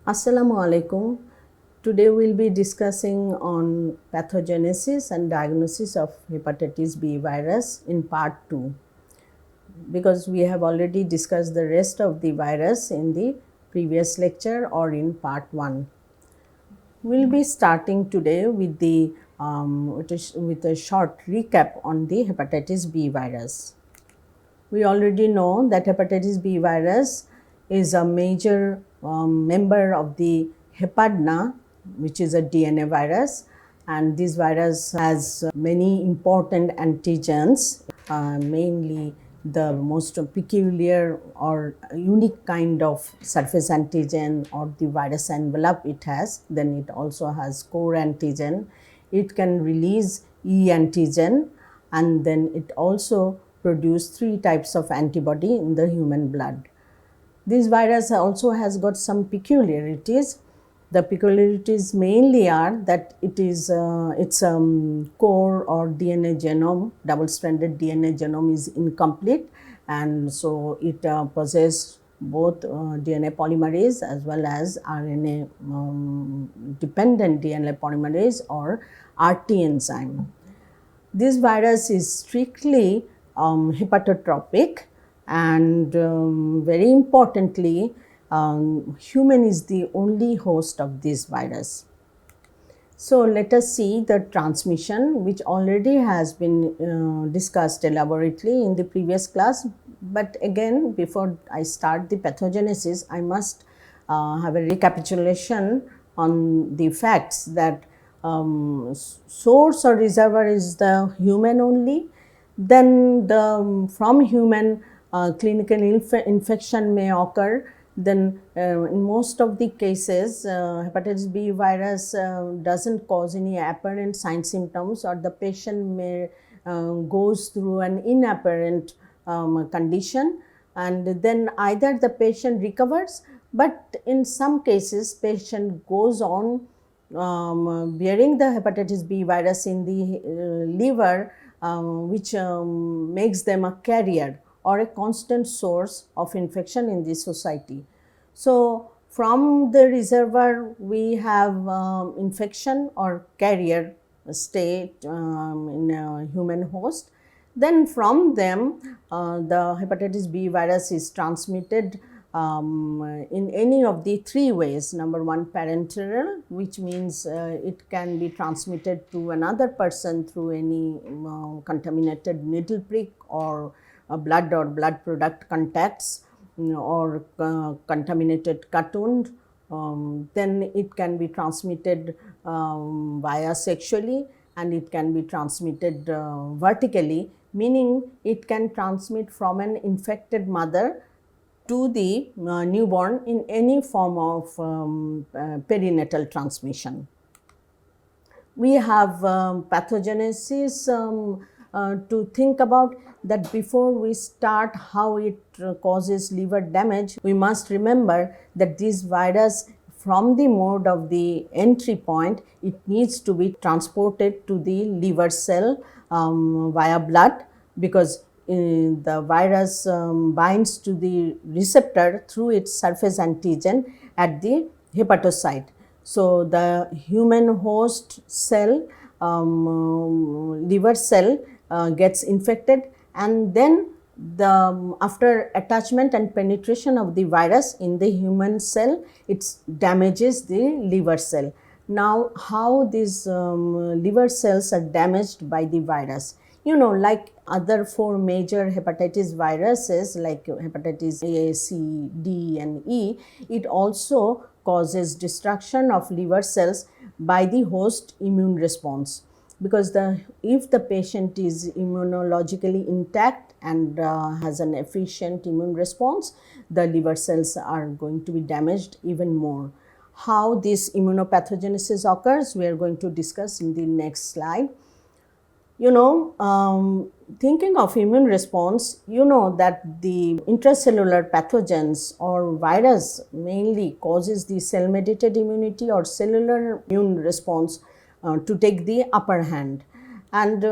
Assalamu alaikum. Today we'll be discussing on pathogenesis and diagnosis of hepatitis B virus in part 2, because we have already discussed the rest of the virus in the previous lecture or in part 1. We'll be starting today with with a short recap on the hepatitis B virus. We already know that hepatitis B virus is a major member of the hepadna, which is a DNA virus, and this virus has many important antigens, mainly the most peculiar or unique kind of surface antigen or the virus envelope it has. Then it also has core antigen. It can release E antigen, and then it also produce 3 types of antibody in the human blood. This virus also has got some peculiarities. The peculiarities mainly are that its core or DNA genome, double-stranded DNA genome is incomplete, and so it possesses both DNA polymerase as well as RNA dependent DNA polymerase or RT enzyme. This virus is strictly hepatotropic, and very importantly, human is the only host of this virus. So let us see the transmission, which already has been discussed elaborately in the previous class. But again, before I start the pathogenesis, I must have a recapitulation on the facts that source or reservoir is the human only. Then from human clinical infection may occur. Then in most of the cases, hepatitis B virus doesn't cause any apparent sign symptoms, or the patient may goes through an inapparent condition, and then either the patient recovers, but in some cases patient goes on bearing the hepatitis B virus in the liver, which makes them a carrier or a constant source of infection in the society. So from the reservoir we have infection or carrier state in a human host. Then from them the hepatitis B virus is transmitted in any of the 3 ways. Number 1, parenteral, which means it can be transmitted to another person through any contaminated needle prick or blood or blood product contacts, or contaminated cut wound. Then it can be transmitted via sexually, and it can be transmitted vertically, meaning it can transmit from an infected mother to the newborn in any form of perinatal transmission. We have pathogenesis to think about. That before we start how it causes liver damage, we must remember that this virus, from the mode of the entry point, it needs to be transported to the liver cell via blood, because the virus binds to the receptor through its surface antigen at the hepatocyte. So the human host cell, liver cell, gets infected, and then after attachment and penetration of the virus in the human cell, it damages the liver cell. Now, how these liver cells are damaged by the virus? Like other 4 major hepatitis viruses, like hepatitis A, C, D and E, it also causes destruction of liver cells by the host immune response, because if the patient is immunologically intact and has an efficient immune response, the liver cells are going to be damaged even more. How this immunopathogenesis occurs, we are going to discuss in the next slide. Thinking of immune response, that the intracellular pathogens or virus mainly causes the cell-mediated immunity or cellular immune response to take the upper hand. And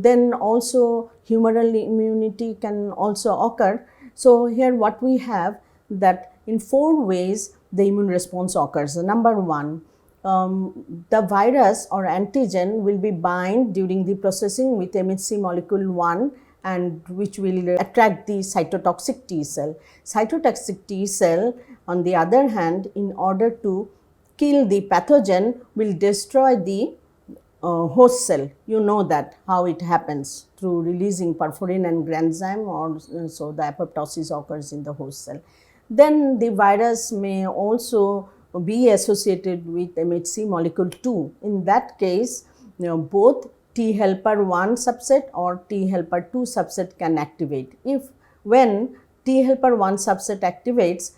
then also humoral immunity can also occur. So here what we have, that in 4 ways the immune response occurs. Number one, the virus or antigen will be bind during the processing with MHC molecule 1, and which will attract the cytotoxic T cell. Cytotoxic T cell, on the other hand, in order to kill the pathogen, will destroy the host cell. You know that how it happens through releasing perforin and granzyme, or so the apoptosis occurs in the host cell. Then the virus may also be associated with MHC molecule 2. In that case, both T helper 1 subset or T helper 2 subset can activate. When T helper 1 subset activates,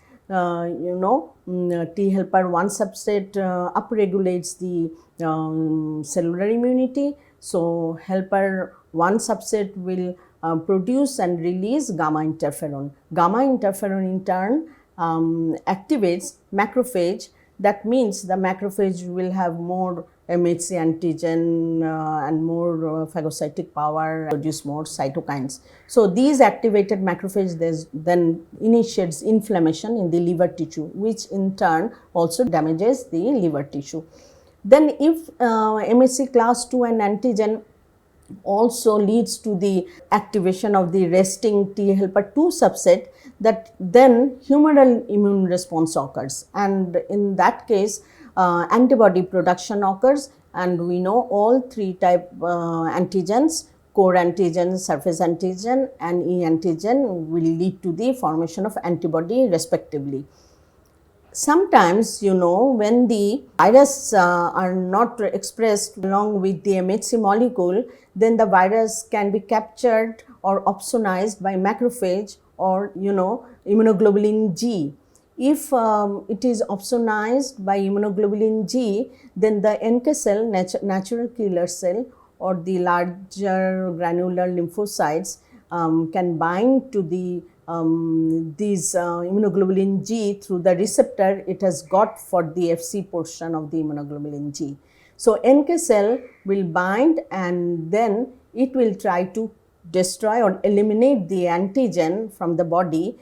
T helper 1 subset upregulates the cellular immunity. So, helper 1 subset will produce and release gamma interferon. Gamma interferon in turn activates macrophage. That means the macrophage will have more MHC antigen and more phagocytic power, produce more cytokines. So, these activated macrophage then initiates inflammation in the liver tissue, which in turn also damages the liver tissue. Then if MHC class 2 and antigen also leads to the activation of the resting T helper 2 subset, that then humoral immune response occurs, and in that case antibody production occurs. And we know all three type antigens, core antigen, surface antigen and E antigen, will lead to the formation of antibody respectively. Sometimes, when the virus are not expressed along with the MHC molecule, then the virus can be captured or opsonized by macrophage or, immunoglobulin G. If it is opsonized by immunoglobulin G, then the NK cell, natural killer cell, or the larger granular lymphocytes can bind to the these immunoglobulin G through the receptor it has got for the Fc portion of the immunoglobulin G. So, NK cell will bind and then it will try to destroy or eliminate the antigen from the body.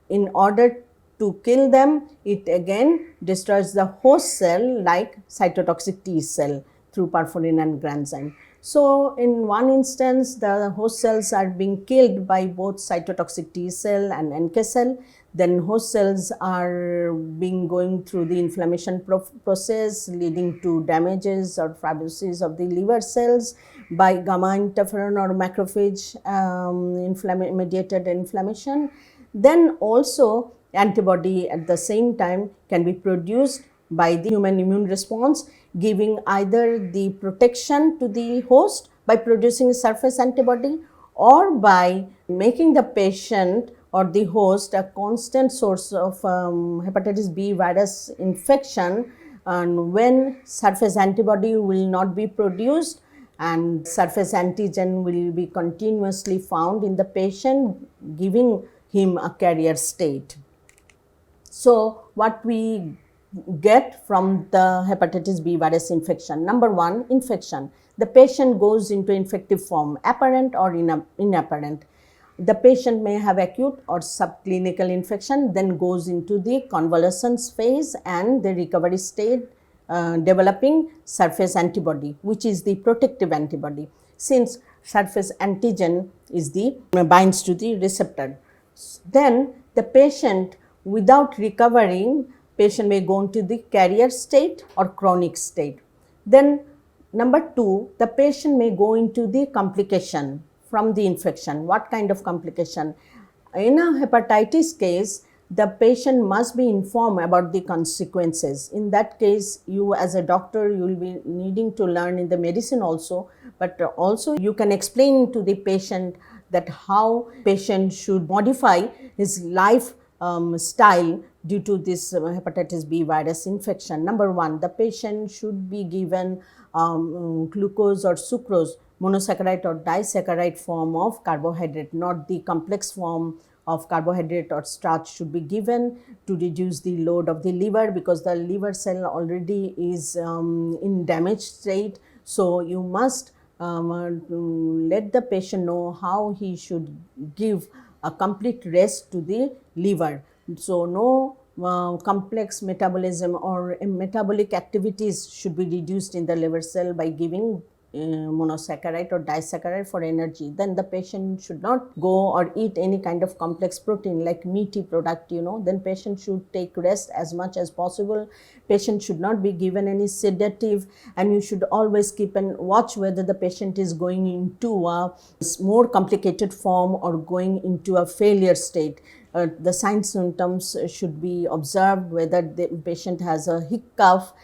In order to kill them, it again destroys the host cell like cytotoxic T cell through perforin and granzyme. So, in one instance, the host cells are being killed by both cytotoxic T cell and NK cell. Then host cells are going through the inflammation process, leading to damages or fibrosis of the liver cells by gamma interferon or macrophage mediated inflammation. Then also antibody at the same time can be produced by the human immune response, giving either the protection to the host by producing a surface antibody, or by making the patient or the host a constant source of hepatitis B virus infection. And when surface antibody will not be produced and surface antigen will be continuously found in the patient, giving him a carrier state. So, what we get from the hepatitis B virus infection? Number one, infection. The patient goes into infective form, apparent or inapparent. The patient may have acute or subclinical infection, then goes into the convalescence phase and the recovery state, developing surface antibody, which is the protective antibody, since surface antigen is binds to the receptor. Then the patient, without recovering, patient may go into the carrier state or chronic state. Then number two, the patient may go into the complication from the infection. What kind of complication? In a hepatitis case, the patient must be informed about the consequences. In that case, you as a doctor, you will be needing to learn in the medicine also, but also you can explain to the patient that how patient should modify his life style due to this hepatitis B virus infection. Number one, the patient should be given glucose or sucrose, monosaccharide or disaccharide form of carbohydrate, not the complex form of carbohydrate or starch should be given to reduce the load of the liver, because the liver cell already is in damaged state. So, you must let the patient know how he should give a complete rest to the liver. So, no complex metabolism or metabolic activities should be reduced in the liver cell by giving monosaccharide or disaccharide for energy, then the patient should not go or eat any kind of complex protein like meaty product, then patient should take rest as much as possible. Patient should not be given any sedative, and you should always keep and watch whether the patient is going into a more complicated form or going into a failure state. The signs symptoms should be observed, whether the patient has a hiccup,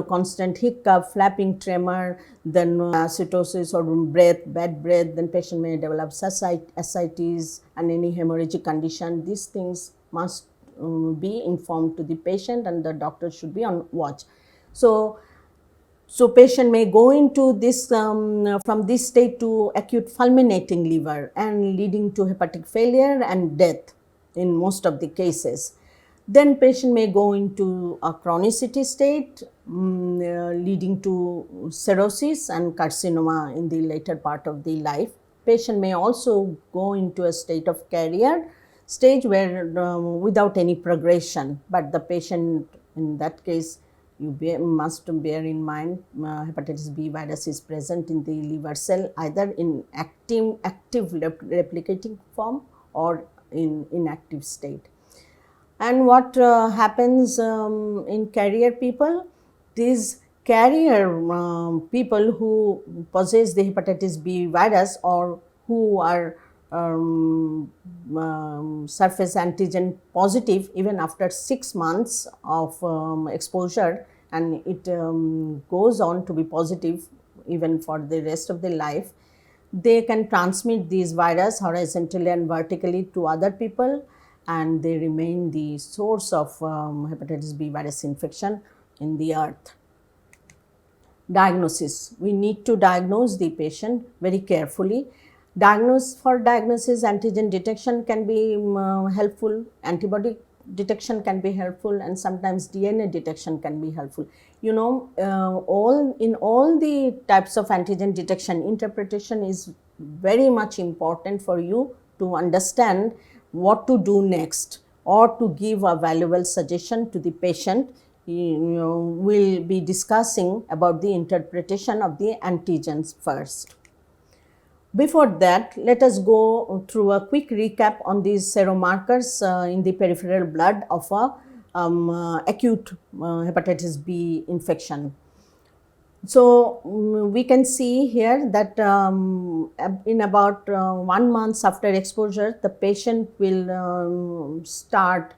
constant hiccup, flapping tremor, then acidosis or bad breath, then patient may develop ascites and any hemorrhagic condition. These things must be informed to the patient, and the doctor should be on watch. So patient may go into this from this state to acute fulminating liver and leading to hepatic failure and death in most of the cases. Then patient may go into a chronicity state leading to cirrhosis and carcinoma in the later part of the life. Patient may also go into a state of carrier stage where without any progression, but the patient in that case must bear in mind hepatitis B virus is present in the liver cell either in active replicating form or in inactive state. And what happens in carrier people, these carrier people who possess the hepatitis B virus or who are surface antigen positive even after 6 months of exposure, and it goes on to be positive even for the rest of their life, they can transmit these virus horizontally and vertically to other people, and they remain the source of hepatitis B virus infection in the earth. Diagnosis. We need to diagnose the patient very carefully. For diagnosis, antigen detection can be helpful, antibody detection can be helpful, and sometimes DNA detection can be helpful. In all the types of antigen detection, interpretation is very much important for you to understand what to do next or to give a valuable suggestion to the patient. We'll be discussing about the interpretation of the antigens first. Before that, let us go through a quick recap on these seromarkers in the peripheral blood of a acute hepatitis B infection. So we can see here that in about 1 month after exposure, the patient will start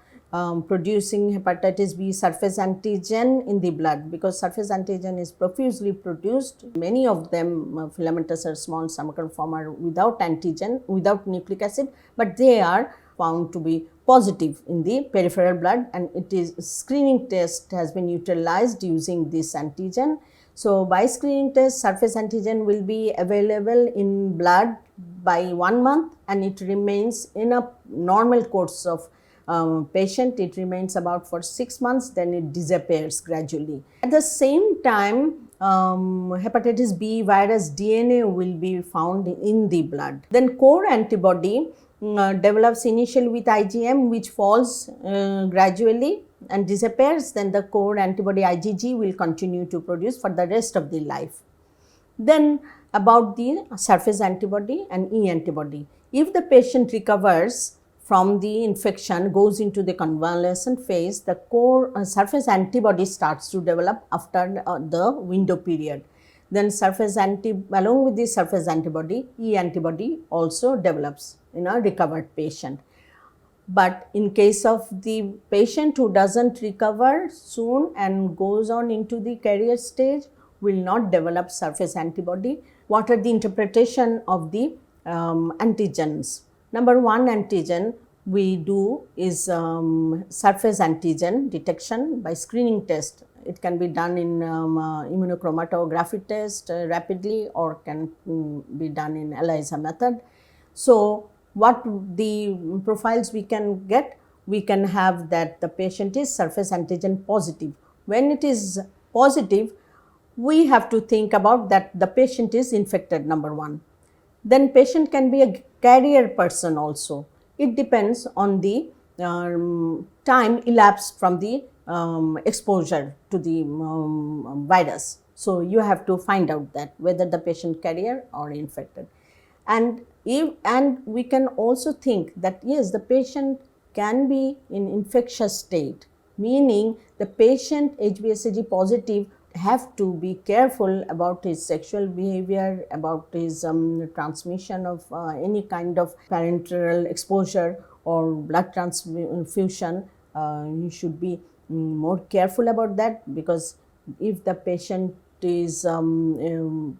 producing hepatitis B surface antigen in the blood, because surface antigen is profusely produced. Many of them, filamentous or small stomachal form, are without antigen, without nucleic acid, but they are found to be positive in the peripheral blood, and it is screening test has been utilized using this antigen. So by screening test, surface antigen will be available in blood by 1 month, and it remains in a normal course of patient. It remains about for 6 months, then it disappears gradually. At the same time, hepatitis B virus DNA will be found in the blood. Then core antibody develops initially with IgM, which falls gradually and disappears. Then the core antibody IgG will continue to produce for the rest of the life. Then about the surface antibody and E antibody. If the patient recovers from the infection, goes into the convalescent phase, the core surface antibody starts to develop after the window period. Then along with the surface antibody, E antibody also develops in a recovered patient. But in case of the patient who doesn't recover soon and goes on into the carrier stage, will not develop surface antibody. What are the interpretation of the antigens? Number one antigen we do is surface antigen detection by screening test. It can be done in immunochromatography test rapidly, or can be done in ELISA method. So what the profiles we can get? We can have that the patient is surface antigen positive. When it is positive, we have to think about that the patient is infected, number one. Then patient can be a carrier person also. It depends on the time elapsed from the exposure to the virus. So you have to find out that whether the patient carrier or infected. And we can also think that yes, the patient can be in infectious state, meaning the patient HBsAg positive have to be careful about his sexual behavior, about his transmission of any kind of parenteral exposure or blood transfusion. You should be more careful about that, because if the patient is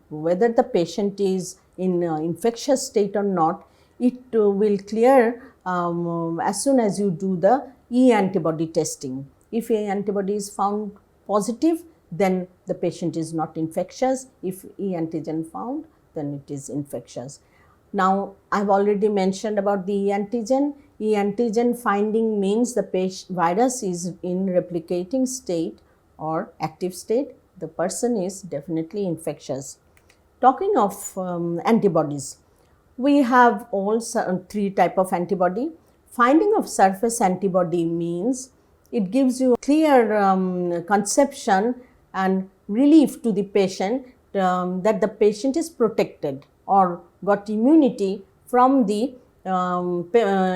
whether the patient is in infectious state or not, it will clear as soon as you do the E antibody testing. If E antibody is found positive, then the patient is not infectious. If E antigen found, then it is infectious. Now, I have already mentioned about the E antigen. E antigen finding means the virus is in replicating state or active state. The person is definitely infectious. Talking of antibodies, we have all three type of antibody. Finding of surface antibody means it gives you clear conception and relief to the patient that the patient is protected or got immunity from the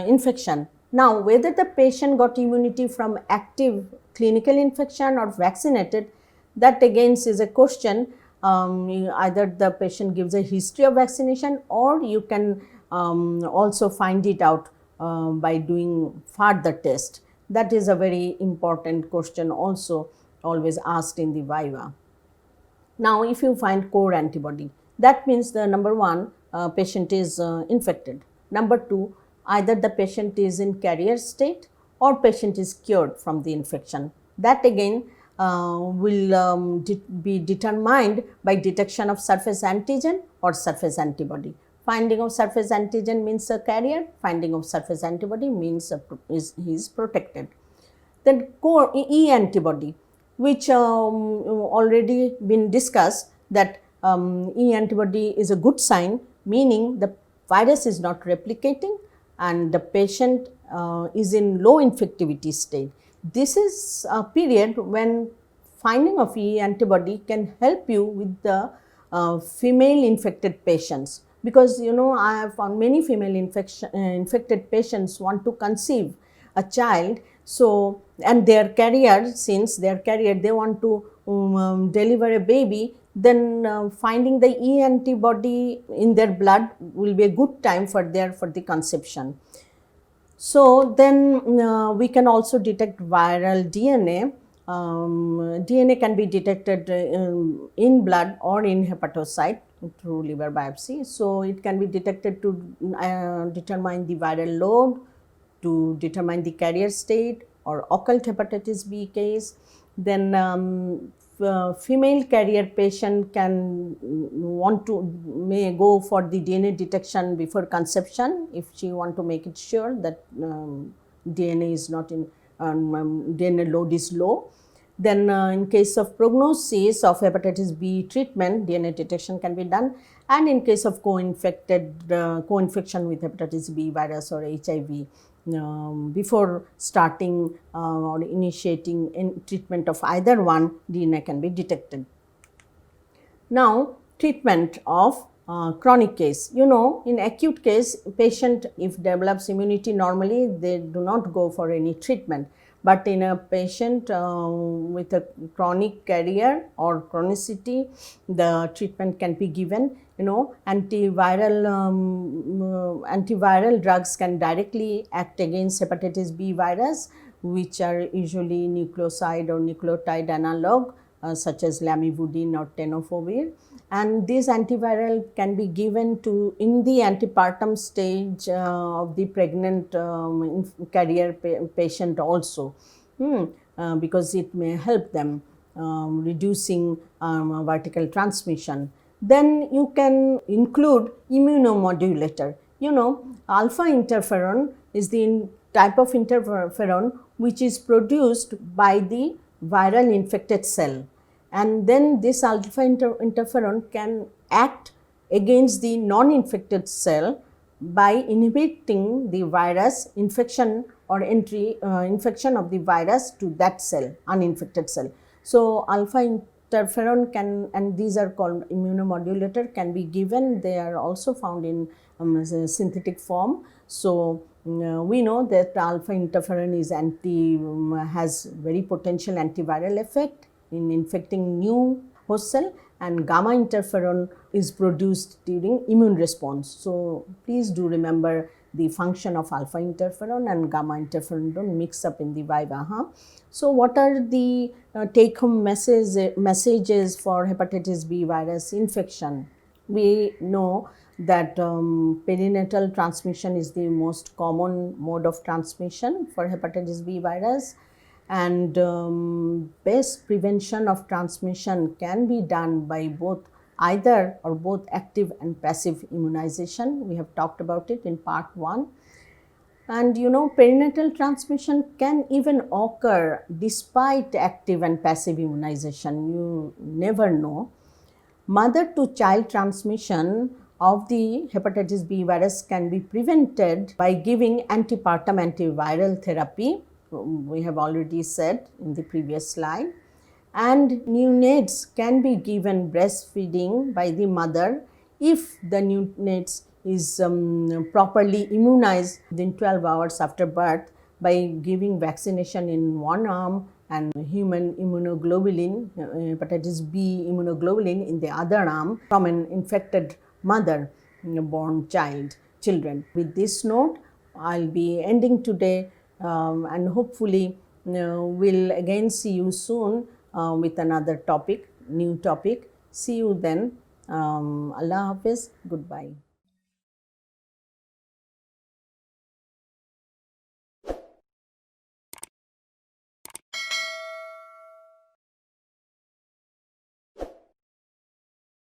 infection. Now, whether the patient got immunity from active clinical infection or vaccinated, that again is a question. Either the patient gives a history of vaccination, or you can also find it out by doing further test. That is a very important question also always asked in the viva. Now, if you find core antibody, that means the number one, patient is infected. Number two, either the patient is in carrier state or patient is cured from the infection. That again will be determined by detection of surface antigen or surface antibody. Finding of surface antigen means a carrier, finding of surface antibody means he is protected. Then core E antibody, which already been discussed, that E antibody is a good sign, meaning the virus is not replicating and the patient is in low infectivity state. This is a period when finding of E antibody can help you with the female infected patients, because I have found many female infected patients want to conceive a child. So, and their carrier, since they are carrier, they want to deliver a baby, then finding the E antibody in their blood will be a good time for the conception. So, then we can also detect viral DNA. DNA can be detected in blood or in hepatocyte through liver biopsy. So, it can be detected to determine the viral load, to determine the carrier state or occult hepatitis B case. Then female carrier patient may go for the DNA detection before conception if she want to make it sure that DNA is not in DNA load is low. Then in case of prognosis of hepatitis B treatment, DNA detection can be done, and in case of co-infection with hepatitis B virus or HIV, before starting or initiating treatment of either one, DNA can be detected. Now, treatment of chronic case. In acute case, patient if develops immunity normally, they do not go for any treatment. But in a patient with a chronic carrier or chronicity, the treatment can be given. Antiviral drugs can directly act against hepatitis B virus, which are usually nucleoside or nucleotide analog such as lamivudine or tenofovir. And this antiviral can be given in the antepartum stage of the pregnant carrier patient also, because it may help them reducing vertical transmission. Then you can include immunomodulator. Alpha interferon is the type of interferon which is produced by the viral infected cell, and then this alpha interferon can act against the non-infected cell by inhibiting the virus infection or infection of the virus to that cell, uninfected cell. So alpha interferon can, and these are called immunomodulator, can be given. They are also found in synthetic form. So we know that alpha interferon is has very potential antiviral effect in infecting new host cell, and gamma interferon is produced during immune response. So please do remember the function of alpha interferon and gamma interferon, don't mix up in the viva. So what are the take home messages for hepatitis B virus infection? We know that perinatal transmission is the most common mode of transmission for hepatitis B virus, and best prevention of transmission can be done by either or both active and passive immunization. We have talked about it in part 1. And perinatal transmission can even occur despite active and passive immunization. You never know. Mother to child transmission of the hepatitis B virus can be prevented by giving antepartum antiviral therapy. We have already said in the previous slide. And neonates can be given breastfeeding by the mother if the neonates is properly immunized within 12 hours after birth by giving vaccination in one arm and human immunoglobulin, hepatitis B immunoglobulin in the other arm from an infected mother born children. With this note, I'll be ending today, and hopefully we'll again see you soon with another topic, new topic. See you then. Allah Hafiz. Goodbye.